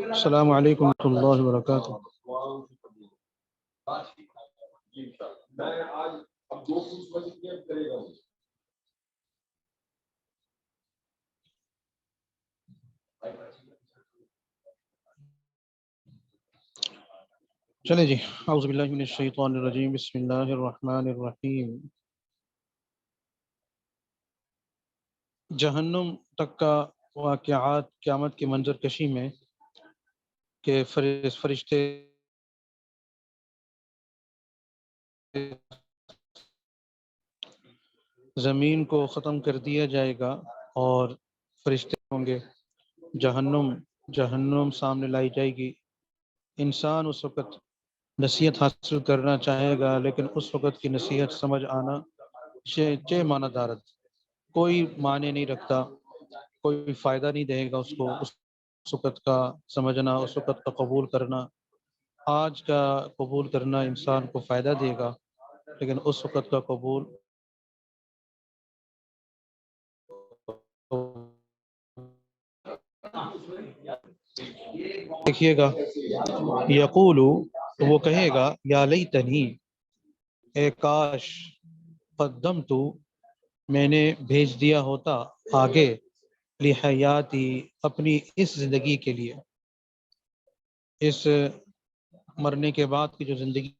السلام علیکم ورحمۃ اللہ وبرکاتہ۔ چلے جی، اعوذ باللہ من الشیطان الرجیم، بسم اللہ الرحمن الرحیم۔ جہنم تک کا واقعات قیامت کی منظر کشی میں کہ فرشتے زمین کو ختم کر دیا جائے گا اور فرشتے ہوں گے۔ جہنم سامنے لائی جائے گی۔ انسان اس وقت نصیحت حاصل کرنا چاہے گا، لیکن اس وقت کی نصیحت سمجھ آنا چے معنی دارت، کوئی معنی نہیں رکھتا، کوئی فائدہ نہیں دے گا اس کو اس وقت کا سمجھنا، اس وقت کا قبول کرنا۔ آج کا قبول کرنا انسان کو فائدہ دے گا، لیکن اس وقت کا قبول دیکھیے گا، یقول، وہ کہے گا، یا لیتنی، اے کاش، قدمت، میں نے بھیج دیا ہوتا آگے، لحیاتی، اپنی اس زندگی کے لیے، اس مرنے کے بعد کی جو زندگی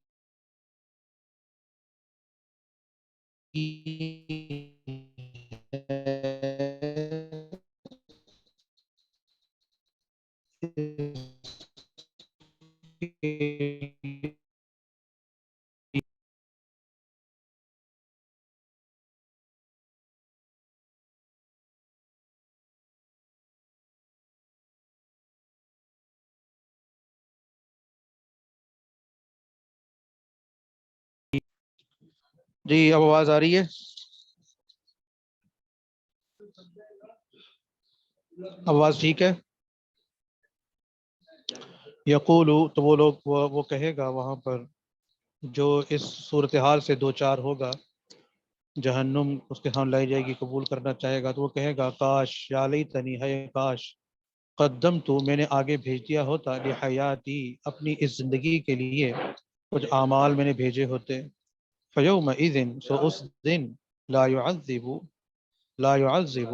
جی اب آواز آ رہی ہے؟ آواز ٹھیک ہے؟ یقول، تو وہ لوگ وہ کہے گا وہاں پر جو اس صورتحال سے دو چار ہوگا، جہنم اس کے سامنے لائی جائے گی، قبول کرنا چاہے گا تو وہ کہے گا، کاش، یا لیتنی، ہے کاش، قدم تو، میں نے آگے بھیج دیا ہوتا، لحیاتی، اپنی اس زندگی کے لیے کچھ اعمال میں نے بھیجے ہوتے۔ فیومئذ، سو اس دن، لا يعذب،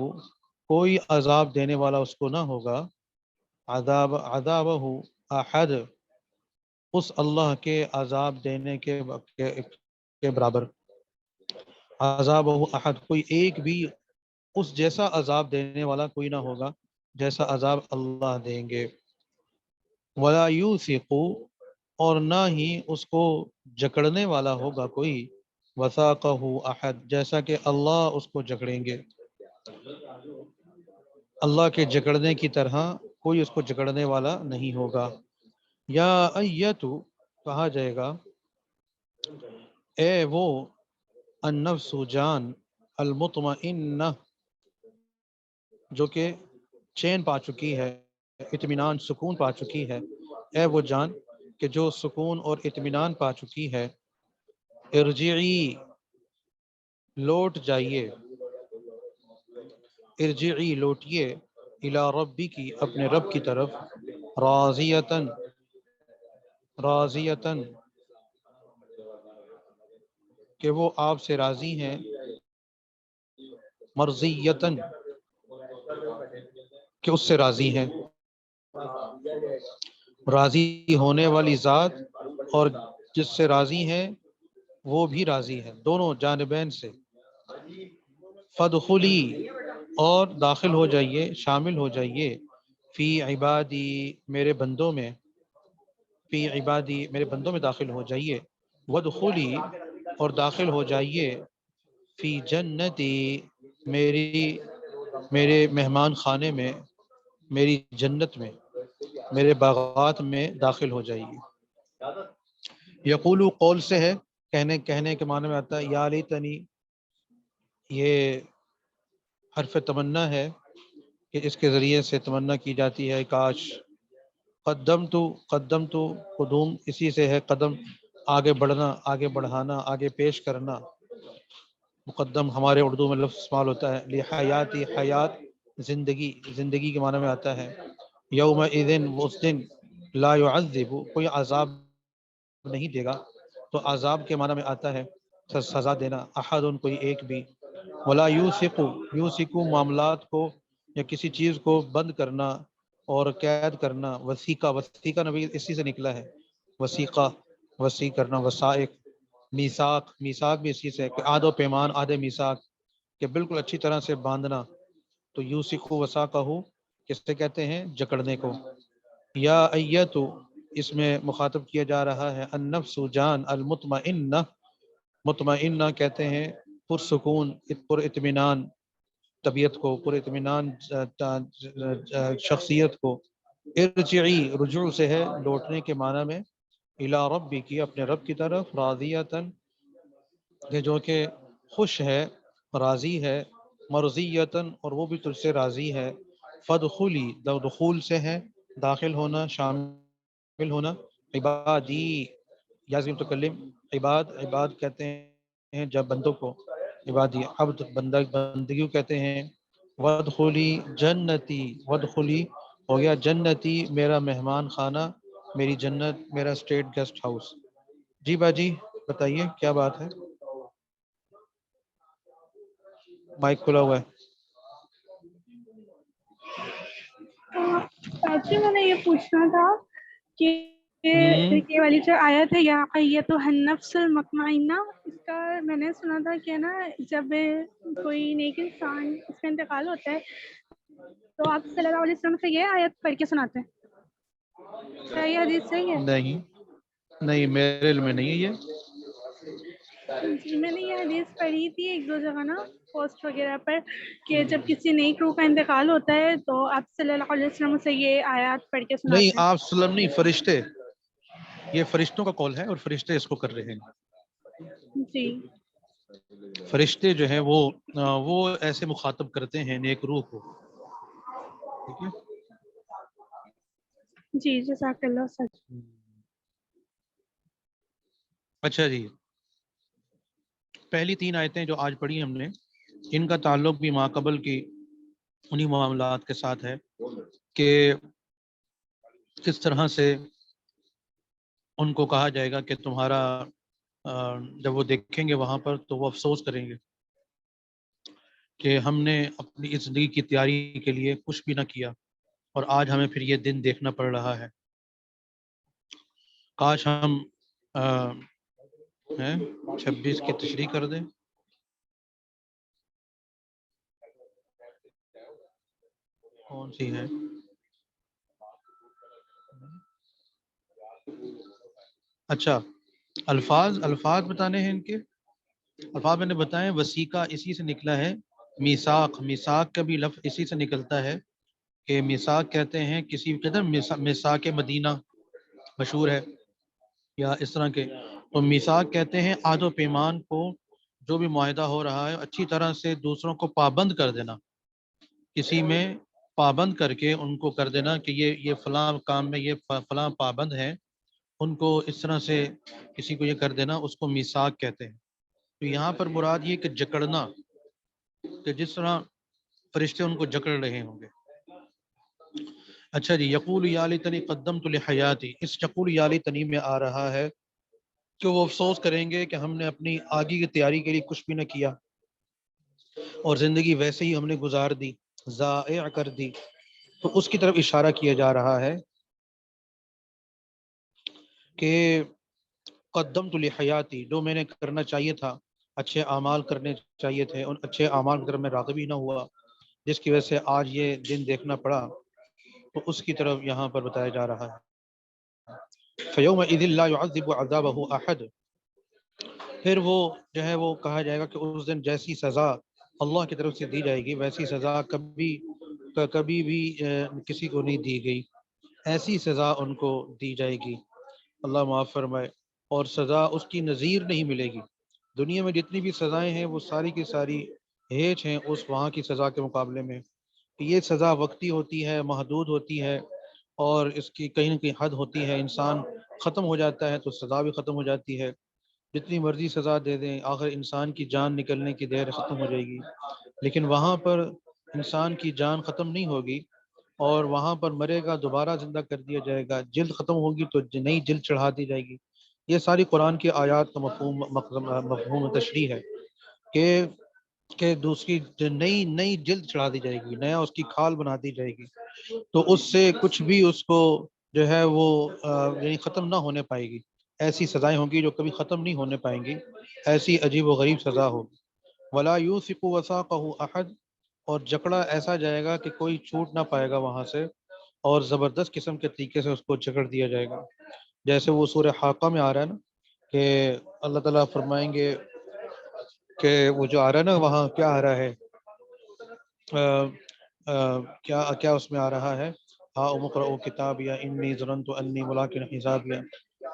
کوئی عذاب دینے والا اس کو نہ ہوگا، عذابہ احد، اس اللہ کے عذاب دینے کے برابر، عذابہ احد، کوئی ایک بھی اس جیسا عذاب دینے والا کوئی نہ ہوگا جیسا عذاب اللہ دیں گے۔ ولا یوثق، اور نہ ہی اس کو جکڑنے والا ہوگا کوئی، وثاقہ احد، جیسا کہ اللہ اس کو جکڑیں گے۔ اللہ کے جکڑنے کی طرح کوئی اس کو جکڑنے والا نہیں ہوگا۔ یا ایتو، کہا جائے گا، اے وہ النفس، جان، المطمئنہ، جو کہ چین پا چکی ہے، اطمینان، سکون پا چکی ہے، اے وہ جان کہ جو سکون اور اطمینان پا چکی ہے، ارجعی، لوٹ جائیے، ارجعی، لوٹیے، الی ربی کی، اپنے رب کی طرف، راضیتن، راضیتن، کہ وہ آپ سے راضی ہیں، مرضیتن، کہ اس سے راضی ہیں، راضی ہونے والی ذات اور جس سے راضی ہیں وہ بھی راضی ہے، دونوں جانبین سے۔ فادخلی، اور داخل ہو جائیے، شامل ہو جائیے، فی عبادی، میرے بندوں میں، فی عبادی، میرے بندوں میں داخل ہو جائیے، وادخلی، اور داخل ہو جائیے، فی جنتی، میرے مہمان خانے میں، میری جنت میں، میرے باغات میں داخل ہو جائیے۔ یقولو، قول سے ہے، کہنے کے معنی میں آتا ہے، یا لیتنی، یہ حرف تمنا ہے کہ اس کے ذریعے سے تمنا کی جاتی ہے، کاش، قدم تو قدوم اسی سے ہے، قدم آگے بڑھنا، آگے بڑھانا، آگے پیش کرنا، مقدم ہمارے اردو میں لفظ استعمال ہوتا ہے، لحیاتی، حیات زندگی کے معنی میں آتا ہے. یومئذ، اس دن، لا يعذب، کوئی عذاب نہیں دے گا. تو عذاب کے معنی میں آتا ہے سزا دینا، احد، کوئی ایک بھی. ولا یوثق، یوثق معاملات کو یا کسی چیز کو بند کرنا اور قید کرنا. وثیقہ نبی اسی سے نکلا ہے. وثیقہ، وسیع کرنا. وثائق، میثاق بھی اسی سے، کہ عہد و پیمان، عہد میثاق، کہ بالکل اچھی طرح سے باندھنا. تو یوثق وثاقہ کس سے کہتے ہیں؟ جکڑنے کو. یا ایتو، اس میں مخاطب کیا جا رہا ہے النفس، جان، المطمئنہ، مطمئنہ کہتے ہیں پرسکون، پر اطمینان طبیعت کو، پر اطمینان شخصیت کو. ارجعی، رجوع سے ہے لوٹنے کے معنی میں. الی ربک، اپنے رب کی طرف. راضیۃً، کہ جو کہ خوش ہے، راضی ہے. مرضیۃً، اور وہ بھی تجھ سے راضی ہے. فدخلی، دخول سے ہے داخل ہونا، شامل ہونا. عبادی، یازم متکلم. عباد کہتے ہیں جب بندوں کو. عبادی، عبد، بندگیوں کہتے ہیں. وادخلی جنتی، وادخلی ہو گیا جنتی، میرا مہمان خانہ، میری جنت، میرا اسٹیٹ گیسٹ ہاؤس. جی باجی بتائیے کیا بات ہے؟ مائک کھلا ہوا ہے. ایکچولی میں نے یہ پوچھنا تھا کہ یہ والی جو آیت ہے یا ایتھا النفس المطمئنہ، اس کا میں نے سنا تھا کہ نا جب کوئی نیک انسان اس کا انتقال ہوتا ہے تو آپ صلی اللہ علیہ وسلم سے یہ آیت پڑھ کے سناتے ہیں. کیا یہ حدیث صحیح ہے؟ نہیں میرے علم میں نہیں ہے یہ. جی میں نے یہ حدیث پڑھی تھی ایک دو جگہ نا پوسٹ وغیرہ پر، کہ جب کسی نیک روح کا انتقال ہوتا ہے تو آپ صلی اللہ علیہ وسلم سے یہ آیات پڑھ کے نہیں سناتے ہیں. آپ سلم نہیں، فرشتے، یہ فرشتوں کا قول ہے اور فرشتے اس کو کر رہے ہیں. جی فرشتے جو ہیں وہ ایسے مخاطب کرتے ہیں نیک روح کو. ٹھیک ہے. جی جزاک اللہ سر. اچھا جی، پہلی 3 آیتیں جو آج پڑھی ہم نے، ان کا تعلق بھی ماقبل کی انہی معاملات کے ساتھ ہے کہ کس طرح سے ان کو کہا جائے گا کہ تمہارا جب وہ دیکھیں گے وہاں پر تو وہ افسوس کریں گے کہ ہم نے اپنی اس زندگی کی تیاری کے لیے کچھ بھی نہ کیا اور آج ہمیں پھر یہ دن دیکھنا پڑ رہا ہے. کاش ہم 26 کی تشریح کر دیں. کون سی ہے؟ اچھا، الفاظ بتانے ہیں ان کے. الفاظ میں نے بتائے وثیقہ اسی سے نکلا ہے. میثاق کا بھی لفظ اسی سے نکلتا ہے کہ میثاق کہتے ہیں کسی قدر. میثاق مدینہ مشہور ہے یا اس طرح کے. تو میثاق کہتے ہیں عہد و پیمان کو، جو بھی معاہدہ ہو رہا ہے اچھی طرح سے دوسروں کو پابند کر دینا، کسی میں پابند کر کے ان کو کر دینا کہ یہ فلاں کام میں یہ فلاں پابند ہیں، ان کو اس طرح سے کسی کو یہ کر دینا، اس کو میثاق کہتے ہیں. تو یہاں پر مراد یہ کہ جکڑنا، کہ جس طرح فرشتے ان کو جکڑ رہے ہوں گے. اچھا جی، یقول یا لیتنی قدمت لحیاتی، اس یقول یا لیتنی میں آ رہا ہے کہ وہ افسوس کریں گے کہ ہم نے اپنی آگے کی تیاری کے لیے کچھ بھی نہ کیا اور زندگی ویسے ہی ہم نے گزار دی، ضائع کر دی. تو اس کی طرف اشارہ کیا جا رہا ہے کہ قدمت لحیاتی، جو میں نے کرنا چاہیے تھا، اچھے اعمال کرنے چاہیے تھے، ان اچھے اعمال کی طرف میں راغب ہی نہ ہوا، جس کی وجہ سے آج یہ دن دیکھنا پڑا. تو اس کی طرف یہاں پر بتایا جا رہا ہے. فَيَوْمَئِذٍ لَا يُعَذِّبُ عَذَابَهُ أَحَدٌ، پھر وہ جو ہے وہ کہا جائے گا کہ اس دن جیسی سزا اللہ کی طرف سے دی جائے گی ویسی سزا کبھی بھی کسی کو نہیں دی گئی. ایسی سزا ان کو دی جائے گی، اللہ معاف فرمائے. اور سزا اس کی نظیر نہیں ملے گی. دنیا میں جتنی بھی سزائیں ہیں وہ ساری کی ساری ہیچ ہیں اس وہاں کی سزا کے مقابلے میں. یہ سزا وقتی ہوتی ہے، محدود ہوتی ہے، اور اس کی کہیں نہ کہیں حد ہوتی ہے. انسان ختم ہو جاتا ہے تو سزا بھی ختم ہو جاتی ہے. جتنی مرضی سزا دے دیں آخر انسان کی جان نکلنے کی دیر ختم ہو جائے گی. لیکن وہاں پر انسان کی جان ختم نہیں ہوگی اور وہاں پر مرے گا دوبارہ زندہ کر دیا جائے گا، جلد ختم ہوگی تو نئی جلد چڑھا دی جائے گی. یہ ساری قرآن کی آیات کا مفہوم تشریح ہے کہ دوسری جو نئی جلد چڑھا دی جائے گی، نیا اس کی کھال بنا دی جائے گی، تو اس سے کچھ بھی اس کو جو ہے وہ یعنی ختم نہ ہونے پائے گی. ایسی سزائیں ہوں گی جو کبھی ختم نہیں ہونے پائیں گی، ایسی عجیب و غریب سزا ہوگی. ولا یوثق وثاقه احد، اور جکڑا ایسا جائے گا کہ کوئی چھوٹ نہ پائے گا وہاں سے، اور زبردست قسم کے طریقے سے اس کو جکڑ دیا جائے گا. جیسے وہ سورہ حاقہ میں آ رہا ہے نا کہ اللہ تعالیٰ فرمائیں گے کہ وہ جو آ رہا ہے نا وہاں کیا آ رہا ہے، کیا کیا اس میں آ رہا ہے، ہا امقرؤ کتابیا انی ظننت انی ملاق حسابیا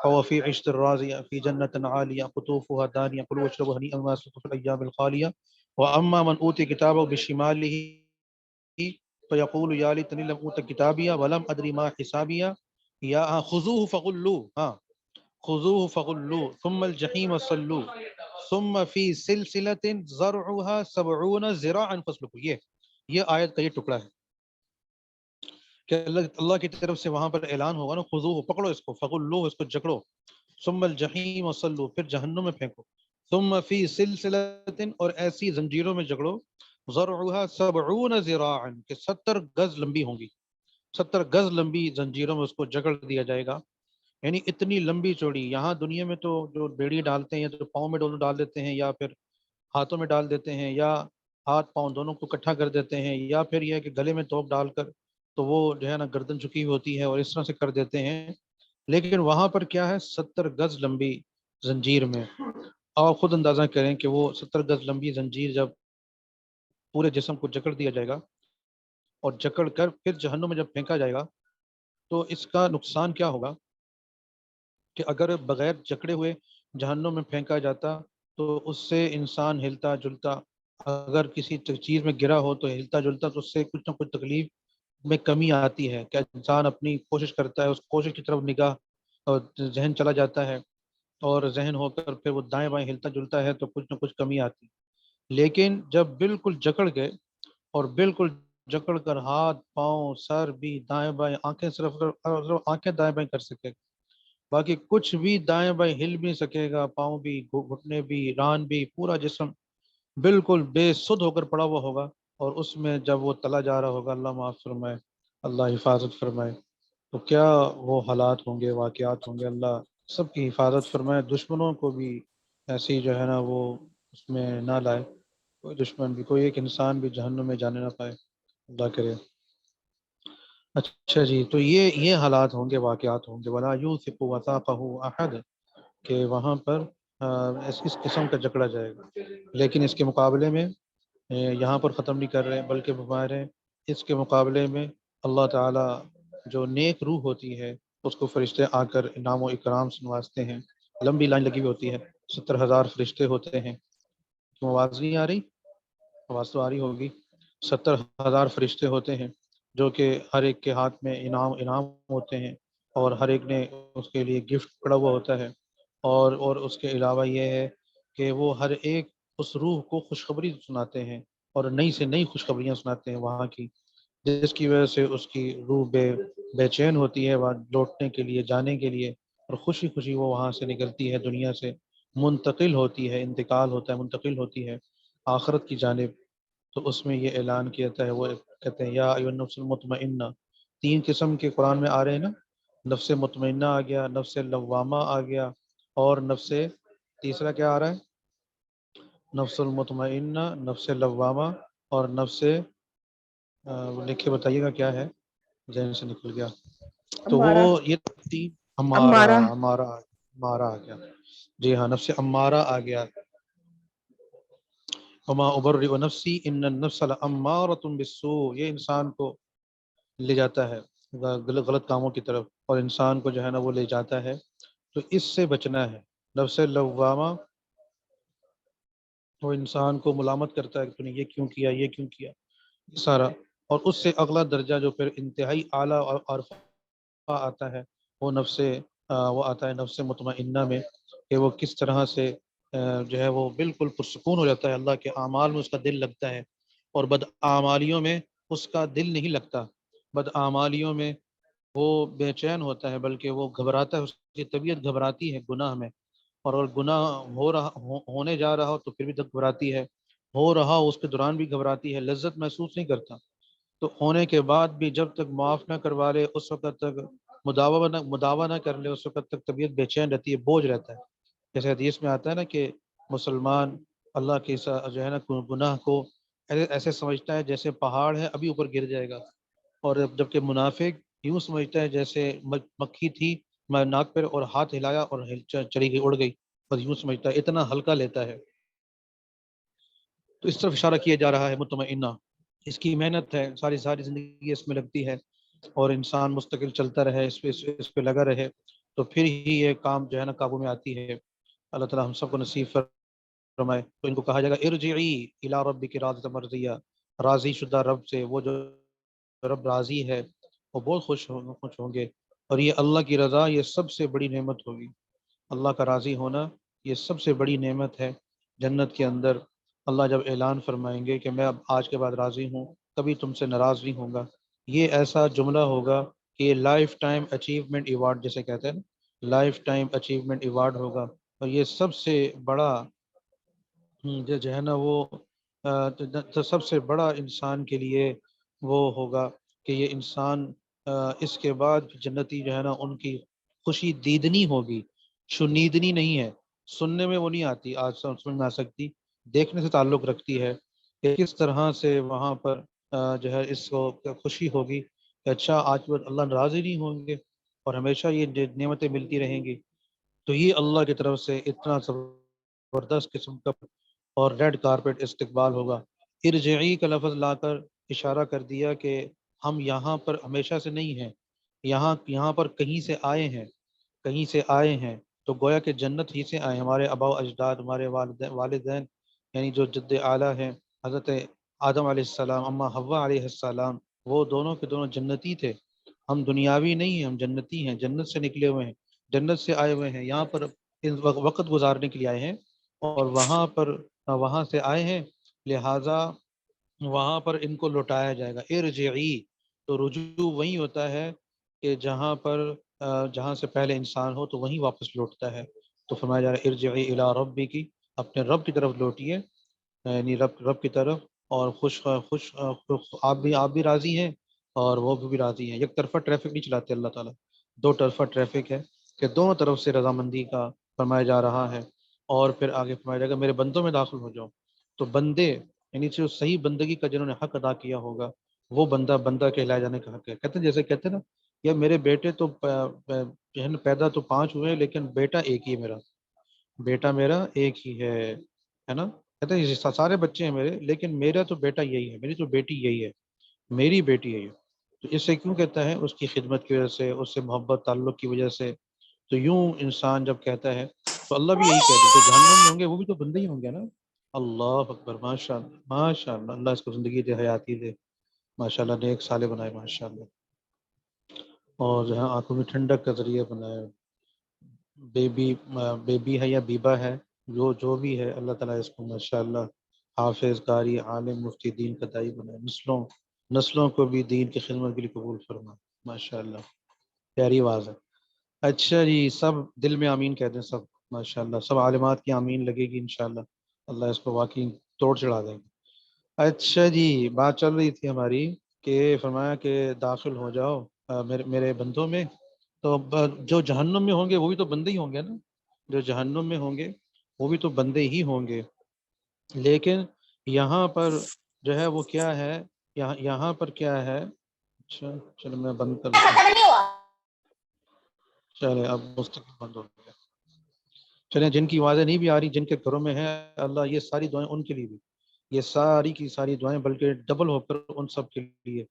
فهو في عيشة راضية في جنة عالية قطوفها دانية كلوا واشربوا هنيئا بما أسلفتم في الأيام الخالية وأما من أوتي كتابه بشماله فيقول يا ليتني لم أوت كتابيا ولم أدري ما حسابيا يا خذوه فغلوه خذوه فغلوه ثم الجحيم صلوه ثم في سلسلة زرعها 70 ذراعا فاسلكوه. یہ آیت کا یہ ٹکڑا ہے کہ اللہ کی طرف سے وہاں پر اعلان ہوگا نا، خذوہ پکڑو اس کو، فغلوہ اس کو جکڑو، ثم الجحیم صلو پھر جہنم میں پھینکو، ثم فی سلسلۃ اور ایسی زنجیروں میں جکڑو، ذرعها 70 ذراعا کہ 70 گز لمبی ہوں گی، 70 گز لمبی زنجیروں میں اس کو جکڑ دیا جائے گا. یعنی اتنی لمبی چوڑی. یہاں دنیا میں تو جو بیڑی ڈالتے ہیں یا تو پاؤں میں ڈال دیتے ہیں یا پھر ہاتھوں میں ڈال دیتے ہیں یا ہاتھ پاؤں دونوں کو اکٹھا کر دیتے ہیں، یا پھر یہ ہے کہ گلے میں توپ ڈال کر تو وہ جو ہے نا گردن جھکی ہوتی ہے اور اس طرح سے کر دیتے ہیں. لیکن وہاں پر کیا ہے، 70 گز لمبی زنجیر میں. آپ خود اندازہ کریں کہ وہ 70 گز لمبی زنجیر جب پورے جسم کو جکڑ دیا جائے گا اور جکڑ کر پھر جہنم میں جب پھینکا جائے گا تو اس کا نقصان کیا ہوگا کہ اگر بغیر جکڑے ہوئے جہنم میں پھینکا جاتا تو اس سے انسان ہلتا جلتا، اگر کسی چیز میں گرا ہو تو ہلتا جلتا تو اس سے کچھ نہ کچھ تکلیف میں کمی آتی ہے. کہ انسان اپنی کوشش کرتا ہے، اس کوشش کی طرف نگاہ اور ذہن چلا جاتا ہے اور ذہن ہو کر پھر وہ دائیں بائیں ہلتا جلتا ہے تو کچھ نہ کچھ کمی آتی. لیکن جب بالکل جکڑ گئے اور بالکل جکڑ کر ہاتھ پاؤں سر بھی دائیں بائیں آنکھیں صرف آنکھیں دائیں بائیں کر سکے، باقی کچھ بھی دائیں بائیں ہل بھی سکے گا، پاؤں بھی گھٹنے بھی ران بھی پورا جسم بالکل بے سدھ ہو کر پڑا ہوا ہوگا. اور اس میں جب وہ تلا جا رہا ہوگا، اللہ معاف فرمائے، اللہ حفاظت فرمائے، تو کیا وہ حالات ہوں گے، واقعات ہوں گے. اللہ سب کی حفاظت فرمائے، دشمنوں کو بھی ایسی جو ہے نا وہ اس میں نہ لائے، کوئی دشمن بھی، کوئی ایک انسان بھی جہنم میں جانے نہ پائے، اللہ کرے. اچھا جی، تو یہ حالات ہوں گے، واقعات ہوں گے. ولا یوثق وثاقه احد کہ وہاں پر اس قسم کا جکڑا جائے گا. لیکن اس کے مقابلے میں یہاں پر ختم نہیں کر رہے بلکہ فرما رہے ہیں اس کے مقابلے میں اللہ تعالیٰ جو نیک روح ہوتی ہے اس کو فرشتے آ کر انعام و اکرام سے نوازتے ہیں. لمبی لائن لگی ہوئی ہوتی ہے، 70,000 فرشتے ہوتے ہیں. کیوں آواز نہیں آ رہی؟ آواز تو آ رہی ہوگی. 70,000 فرشتے ہوتے ہیں جو کہ ہر ایک کے ہاتھ میں انعام ہوتے ہیں اور ہر ایک نے اس کے لیے گفٹ پڑا ہوا ہوتا ہے. اور اس کے علاوہ یہ ہے کہ وہ ہر ایک اس روح کو خوشخبری سناتے ہیں اور نئی سے نئی خوشخبریاں سناتے ہیں وہاں کی، جس کی وجہ سے اس کی روح بے چین ہوتی ہے وہاں لوٹنے کے لیے، جانے کے لیے، اور خوشی خوشی وہ وہاں سے نکلتی ہے، دنیا سے منتقل ہوتی ہے، انتقال ہوتا ہے، منتقل ہوتی ہے آخرت کی جانب. تو اس میں یہ اعلان کیا جاتا ہے، وہ کہتے ہیں یا ایھا النفس المطمئنہ. 3 قسم کے قرآن میں آ رہے ہیں نا، نفس مطمئنہ آ گیا، نفس لوامہ آ گیا، اور نفس تیسرا کیا آ رہا ہے، نفس المطمئنہ، نفس لوامہ، اور نفس لکھ کے بتائیے گا کیا ہے، ذہن سے نکل گیا. تو وہ ہمارا یہ تین، ہمارا ہمارا ہمارا ہمارا آ گیا. جی ہاں، نفس امارہ آ گیا. وما ابرئ نفسی ان النفس لامارۃ بالسوء، یہ انسان کو لے جاتا ہے غلط کاموں کی طرف، اور انسان کو جو ہے نا وہ لے جاتا ہے. تو اس سے بچنا ہے. نفس لوامہ وہ انسان کو ملامت کرتا ہے کہ تو نے یہ کیوں کیا، یہ کیوں کیا، سارا. اور اس سے اگلا درجہ جو پھر انتہائی اعلیٰ اور آتا ہے وہ آتا ہے نفس مطمئنہ میں، کہ وہ کس طرح سے جو ہے وہ بالکل پرسکون ہو جاتا ہے، اللہ کے اعمال میں اس کا دل لگتا ہے، اور بدعمالیوں میں اس کا دل نہیں لگتا، بدعمالیوں میں وہ بے چین ہوتا ہے، بلکہ وہ گھبراتا ہے، اس کی طبیعت گھبراتی ہے گناہ میں، اور اگر گناہ ہونے جا رہا ہو تو پھر بھی گھبراتی ہے، ہو رہا ہو اس کے دوران بھی گھبراتی ہے، لذت محسوس نہیں کرتا، تو ہونے کے بعد بھی جب تک معاف نہ کروا لے اس وقت تک مداوع نہ کر لے، اس وقت تک طبیعت بے چین رہتی ہے، بوجھ رہتا ہے۔ جیسے حدیث میں آتا ہے نا کہ مسلمان اللہ کے جو ہے نا گناہ کو ایسے سمجھتا ہے جیسے پہاڑ ہے ابھی اوپر گر جائے گا، اور جبکہ منافق یوں سمجھتا ہے جیسے مکھی تھی میں ناک پر اور ہاتھ ہلایا اور چلی گئی، اڑ گئی، بس یوں سمجھتا ہے، اتنا ہلکا لیتا ہے۔ تو اس طرف اشارہ کیا جا رہا ہے مطمئنہ، اس کی محنت ہے، ساری ساری زندگی اس میں لگتی ہے، اور انسان مستقل چلتا رہے، اس پہ لگا رہے، تو پھر ہی یہ کام جو ہے نا قابو میں آتی ہے۔ اللہ تعالی ہم سب کو نصیب فرمائے۔ تو ان کو کہا جائے گا ارجعی الی ربک راضیۃ مرضیہ، راضی شدہ رب سے، وہ جو رب راضی ہے وہ بہت خوش ہوں گے، اور یہ اللہ کی رضا یہ سب سے بڑی نعمت ہوگی، اللہ کا راضی ہونا یہ سب سے بڑی نعمت ہے۔ جنت کے اندر اللہ جب اعلان فرمائیں گے کہ میں اب آج کے بعد راضی ہوں، کبھی تم سے ناراض نہیں ہوں گا، یہ ایسا جملہ ہوگا کہ یہ لائف ٹائم اچیومنٹ ایوارڈ جسے کہتے ہیں نا، لائف ٹائم اچیومنٹ ایوارڈ ہوگا، اور یہ سب سے بڑا جو ہے نا وہ تو سب سے بڑا انسان کے لیے وہ ہوگا کہ یہ انسان اس کے بعد جنتی جو ہے نا ان کی خوشی دیدنی ہوگی، شنیدنی نہیں ہے، سننے میں وہ نہیں آتی، آج سمجھ میں آ سکتی، دیکھنے سے تعلق رکھتی ہے کہ کس طرح سے وہاں پر جو ہے اس کو خوشی ہوگی کہ اچھا آج کے بعد اللہ ناراض ہی نہیں ہوں گے اور ہمیشہ یہ نعمتیں ملتی رہیں گی۔ تو یہ اللہ کی طرف سے اتنا زبردست قسم کا اور ریڈ کارپٹ استقبال ہوگا۔ ارجعی کا لفظ لا کر اشارہ کر دیا کہ ہم یہاں پر ہمیشہ سے نہیں ہیں، یہاں پر کہیں سے آئے ہیں، کہیں سے آئے ہیں، تو گویا کہ جنت ہی سے آئے، ہمارے آباء و اجداد، ہمارے والدین یعنی جو جد اعلیٰ ہیں، حضرت آدم علیہ السلام، اما حوا علیہ السلام، وہ دونوں کے دونوں جنتی تھے، ہم دنیاوی نہیں ہیں، ہم جنتی ہیں، جنت سے نکلے ہوئے ہیں، جنت سے آئے ہوئے ہیں، یہاں پر وقت گزارنے کے لیے آئے ہیں، اور وہاں سے آئے ہیں، لہٰذا وہاں پر ان کو لوٹایا جائے گا۔ ارجعی، تو رجوع وہی ہوتا ہے کہ جہاں سے پہلے انسان ہو تو وہیں واپس لوٹتا ہے، تو فرمایا جا رہا ہے ارجعی الی ربک، اپنے رب کی طرف لوٹیے، یعنی رب کی طرف، اور خوش آپ بھی راضی ہیں اور وہ بھی راضی ہیں، یک طرفہ ٹریفک نہیں چلاتے اللہ تعالیٰ، دو طرفہ ٹریفک ہے کہ دونوں طرف سے رضامندی کا فرمایا جا رہا ہے۔ اور پھر آگے فرمایا جائے گا میرے بندوں میں داخل ہو جاؤ، تو بندے یعنی جو صحیح بندگی کا جنہوں نے حق ادا کیا ہوگا وہ بندہ کہلائے جانے کا حق ہے۔ کہتے ہیں جیسے کہتے ہیں نا، یا میرے بیٹے تو جو ہے نا پیدا تو 5 ہوئے لیکن بیٹا ایک ہی ہے میرا، بیٹا میرا ایک ہی ہے نا، کہتے ہیں سارے بچے ہیں میرے لیکن میرا تو بیٹا یہی ہے، میری تو بیٹی یہی ہے، میری بیٹی ہے یہ۔ تو اس سے کیوں کہتا ہے؟ اس کی خدمت کی وجہ سے، اس سے محبت تعلق کی وجہ سے۔ تو یوں انسان جب کہتا ہے تو اللہ بھی یہی کہتے ہیں، جو جہنم میں ہوں گے وہ بھی تو بندے ہی ہوں گے نا۔ اللہ اکبر، ماشاء اللہ ماشاء اللہ، اللہ اس کو زندگی دے، حیاتی دے، ماشاء اللہ، نیک صالح بنائے ماشاء اللہ، اور جو ہے آنکھوں میں ٹھنڈک کا ذریعہ بنائے، بیبی ہے یا بیبا ہے، جو بھی ہے، اللہ تعالیٰ اس کو ماشاء اللہ حافظ، قاری، عالم، مفتی دین کا داعی بنائے، نسلوں کو بھی دین کی خدمت کے لیے قبول فرمائے ماشاء اللہ۔ پیاری آواز ہے۔ اچھا جی، سب دل میں آمین کہہ دیں سب، ماشاء اللہ، سب عالمات کی آمین لگے گی انشاءاللہ، اللہ اس کو واقعی توڑ چڑھا دیں گے۔ اچھا جی، بات چل رہی تھی ہماری کہ فرمایا کہ داخل ہو جاؤ میرے بندوں میں، تو جو جہنم میں ہوں گے وہ بھی تو بندے ہی ہوں گے نا، جو جہنم میں ہوں گے وہ بھی تو بندے ہی ہوں گے، لیکن یہاں پر جو ہے وہ کیا ہے، یہاں پر کیا ہے؟ اچھا چلو میں بند کر دیتا ہوں، چلے اب مستقل بند ہو گیا۔ چلیں، جن کی آوازیں نہیں بھی آ رہی، جن کے گھروں میں ہے، اللہ یہ ساری دعائیں ان کے لیے بھی، یہ ساری کی ساری دعائیں بلکہ ڈبل ہو کر ان سب کے لیے،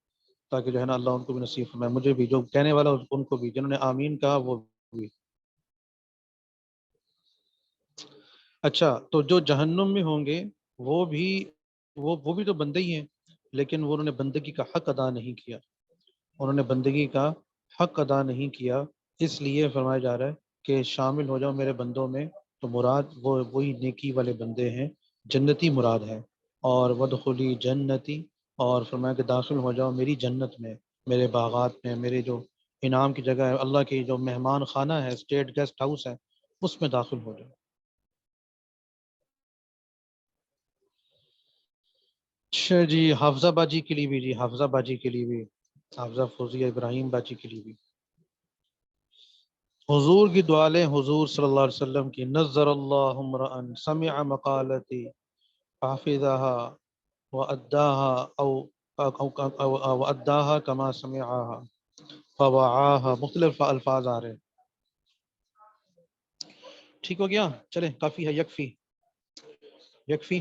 تاکہ جو ہے نا اللہ ان کو بھی نصیب فرمائے، مجھے بھی، جو کہنے والا ان کو بھی، جنہوں نے آمین کہا وہ بھی۔ اچھا، تو جو جہنم میں ہوں گے وہ بھی تو بندے ہی ہیں، لیکن انہوں نے بندگی کا حق ادا نہیں کیا، انہوں نے بندگی کا حق ادا نہیں کیا، اس لیے فرمایا جا رہا ہے کہ شامل ہو جاؤ میرے بندوں میں، تو مراد وہی نیکی والے بندے ہیں، جنتی مراد ہے۔ اور وادخلی جنتی، اور فرمایا کہ داخل ہو جاؤ میری جنت میں، میرے باغات میں، میرے جو انعام کی جگہ ہے، اللہ کی جو مہمان خانہ ہے، اسٹیٹ گیسٹ ہاؤس ہے، اس میں داخل ہو جاؤ۔ اچھا جی، حافظہ باجی کے لیے بھی، جی حافظہ باجی کے لیے بھی، حافظہ فوزیہ ابراہیم باجی کے لیے بھی حضور کی دعا لیں، حضور صلی اللہ علیہ وسلم کی، نظر اللہ امرأ سمع مقالتی حافظها وأداها أو وأداها كما سمعها فوعاها، مختلف الفاظ آ رہے ہیں۔ ٹھیک ہو گیا، چلیں کافی ہے، یکفی، یکفی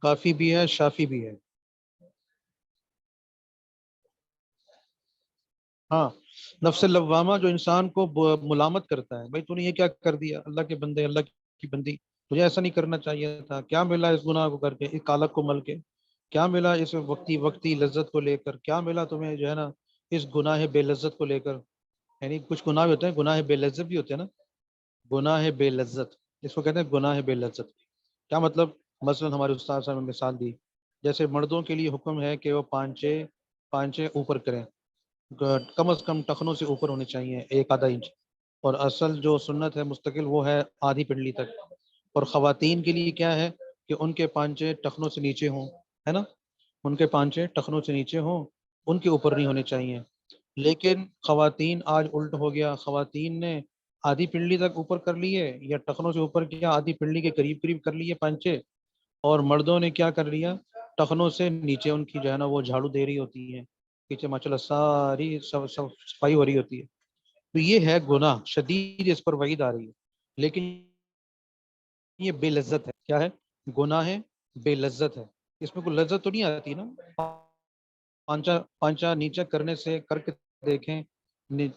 کافی بھی ہے، شافی بھی ہے۔ ہاں، نفس لوامہ جو انسان کو ملامت کرتا ہے، بھائی تو نے یہ کیا کر دیا، اللہ کے بندے، اللہ کی بندی، تجھے ایسا نہیں کرنا چاہیے تھا، کیا ملا اس گناہ کو کر کے، اس کالک کو مل کے، کیا ملا اس وقتی لذت کو لے کر، کیا ملا تمہیں جو ہے نا اس گناہ بے لذت کو لے کر۔ یعنی کچھ گناہ بھی ہوتے ہیں، گناہ بے لذت بھی ہوتے ہیں نا، گناہ بے لذت، اس کو کہتے ہیں گناہ بے لذت۔ کیا مطلب؟ مثلا ہمارے استاد صاحب نے مثال دی، جیسے مردوں کے لیے حکم ہے کہ وہ پانچے اوپر کریں، کم از کم ٹخنوں سے اوپر ہونے چاہیے، ایک آدھا انچ، اور اصل جو سنت ہے مستقل وہ ہے آدھی پنڈلی تک۔ اور خواتین کے لیے کیا ہے کہ ان کے پانچے ٹخنوں سے نیچے ہوں، ہے نا، ان کے پانچے ٹخنوں سے نیچے ہوں، ان کے اوپر نہیں ہونے چاہیے۔ لیکن خواتین آج الٹ ہو گیا، خواتین نے آدھی پنڈلی تک اوپر کر لیے، یا ٹخنوں سے اوپر کیا، آدھی پنڈلی کے قریب قریب کر لیے پانچے، اور مردوں نے کیا کر لیا، ٹخنوں سے نیچے ان کی جو ہے نا وہ جھاڑو دے رہی ہوتی ہے، پیچھے ماشاء اللہ ساری سب صفائی ہو رہی ہوتی ہے۔ تو یہ ہے گناہ شدید، اس پر وعید آ رہی ہے، لیکن یہ بے لذت ہے۔ کیا ہے؟ گناہ ہے، بے لذت ہے، اس میں کوئی لذت تو نہیں آتی نا، پانچا نیچا کرنے سے کر کے دیکھیں،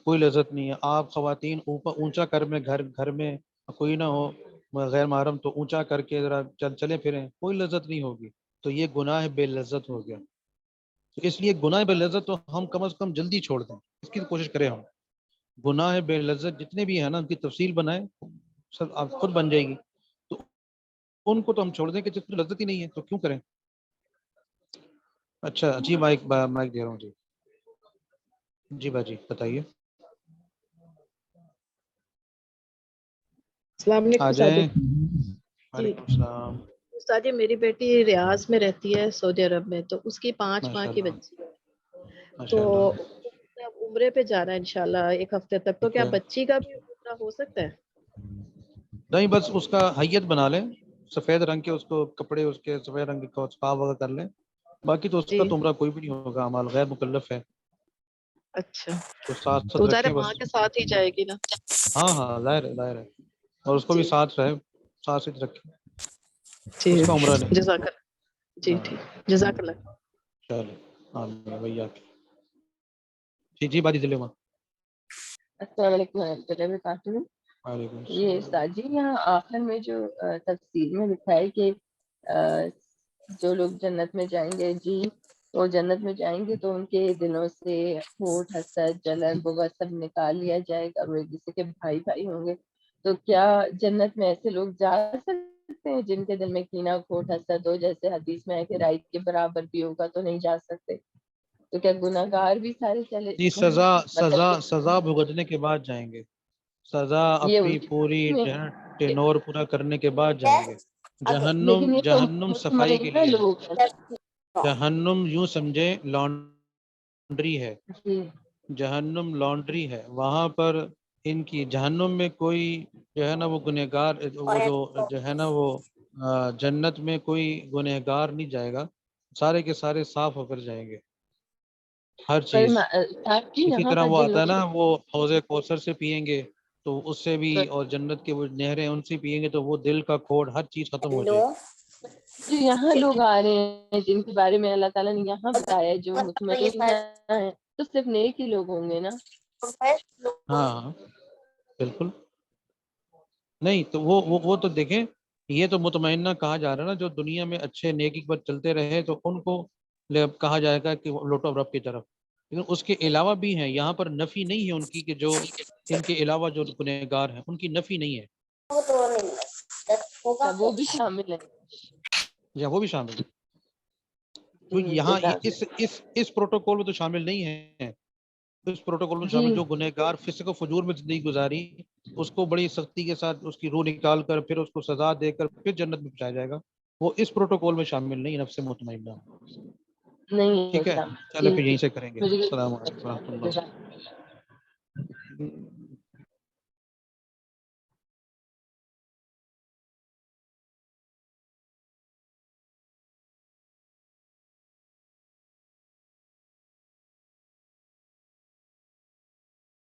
کوئی لذت نہیں ہے۔ آپ خواتین اوپر اونچا کر میں گھر میں کوئی نہ ہو غیر محرم تو اونچا کر کے ذرا چلے پھریں، کوئی لذت نہیں ہوگی، تو یہ گناہ بے لذت ہو گیا۔ تو اس لیے گناہ بے لذت تو ہم کم از کم جلدی چھوڑ دیں، اس کی کوشش کریں ہم۔ گناہ بے لذت جتنے بھی ہیں نا، ان کی تفصیل بنائیں، سب آپ خود بن جائے گی، تو ان کو تو ہم چھوڑ دیں کہ جس میں لذت ہی نہیں ہے تو کیوں کریں۔ اچھا جی، مائک دے رہا ہوں جی، جی باجی بتائیے، السلام آ علیکم سعدی جائیں۔ جی۔ وعلیکم السلام۔ سعدی، میری بیٹی ریاض میں رہتی ہے، سعودی عرب میں، تو اس کی 5 ماہ ماشاء کی اللہ، بچی ہے، تو ماشاء اللہ، اب عمرے پہ جانا ہے انشاءاللہ 1 ہفتے تک، تو ٹھیک کیا ہے، بچی کا بھی عمرہ ہو سکتا ہے؟ نہیں بس اس کا حیت بنا لیں، سفید رنگ کے اس کو کپڑے، اس کے سفید رنگ کے اسکارف وغیرہ کر لیں، باقی تو اس جی، کا تو عمرہ کوئی بھی نہیں ہوگا، عمل غیر مکلف ہے، اچھا، تو ساتھ تو ساتھ ظاہر ہے رکھیں بس۔ ماں کے ساتھ ہی جائے گی نا؟ ہاں ہاں، ظاہر ہے، ظاہر ہے، اور اس کو بھی جی ساتھ رہے، ساتھ ساتھ رکھیں، جی، اس کا عمرہ نہیں۔ جزاک اللہ، جی ہاں ٹھیک، جزاک اللہ۔ چلو، آمین بھیا، جی جی باجی دلے ماں، السلام علیکم ورحمۃ اللہ وبرکاتہ۔ وعلیکم یہ السلام۔ استاد جی، یہاں آخر میں جو تفسیر میں لکھا ہے کہ جو لوگ جنت میں جائیں گے، جی وہ جنت میں جائیں گے تو ان کے دلوں سے کھوٹ، حسد، جلن، بغض سب نکال لیا جائے گا، وہ ایک دوسرے کے بھائی بھائی ہوں گے۔ تو کیا جنت میں ایسے لوگ جا سکتے ہیں جن کے دل میں کینہ، کھوٹ، حسد ہو؟ جیسے حدیث میں ہے کہ رائت کے برابر بھی ہوگا تو نہیں جا سکتے، تو کیا گناہ گار بھی سارے چلے جی، سزا مطلب سزا کہ سزا بھگتنے کے بعد جائیں گے، سزا یہ ان اپنی کے پوری میں، جو ہے ٹینور پورا کرنے کے بعد جائیں گے۔ لیکن یہ تو جہنم صفائی کے مطمئنہ لیے ہے، لوگ ہیں۔ جہنم یوں سمجھے لانڈری ہے، جی جہنم لانڈری ہے، وہاں پر ان کی جہنم میں کوئی جو ہے نا وہ گنہگار، وہ جو ہے نا وہ جنت میں کوئی گنہگار نہیں جائے گا، سارے کے سارے صاف ہو کر جائیں گے، ہر پر چیز۔ صاحب جی اسی یہاں طرح پر وہ جن آتا ہے لوگوں نا، وہ حوض کوثر سے پیئیں گے تو اس سے بھی، نے اور جنت کے وہ نہریں ان سے پیئیں گے تو وہ دل کا کھوڑ ہر چیز ختم ہو جائے گی۔ جو یہاں لوگ آ رہے ہیں جن کے بارے میں اللہ تعالیٰ نے یہاں بتایا ہے جو مطمئن ہیں، تو صرف نیک ہی لوگ ہوں گے نا؟ ہاں ہاں، بالکل، نہیں تو وہ تو دیکھیں، یہ تو مطمئنہ کہا جا رہا ہے نا، جو دنیا میں اچھے نیکی پر چلتے رہے تو ان کو کہا جائے گا کہ وہ لوٹو رب کی طرف، لیکن اس کے علاوہ بھی ہیں، یہاں پر نفی نہیں ہے ان کی کہ جو ان کے علاوہ جو گنہگار ہیں ان کی نفی نہیں ہے۔ وہ بھی شامل ہیں۔ یا وہ بھی شامل ہے؟ تو یہاں اس پروٹوکول میں تو شامل نہیں ہے. اس پروٹوکول میں شامل جو گنہگار فسق و فجور میں زندگی گزاری اس کو بڑی سختی کے ساتھ اس کی روح نکال کر پھر اس کو سزا دے کر پھر جنت میں پہنچایا جائے گا, وہ اس پروٹوکول میں شامل نہیں, نفس مطمئنہ. نہیں ٹھیک ہے, چلو پھر یہیں سے کریں گے. مجھے السلام علیکم و رحمۃ اللہ.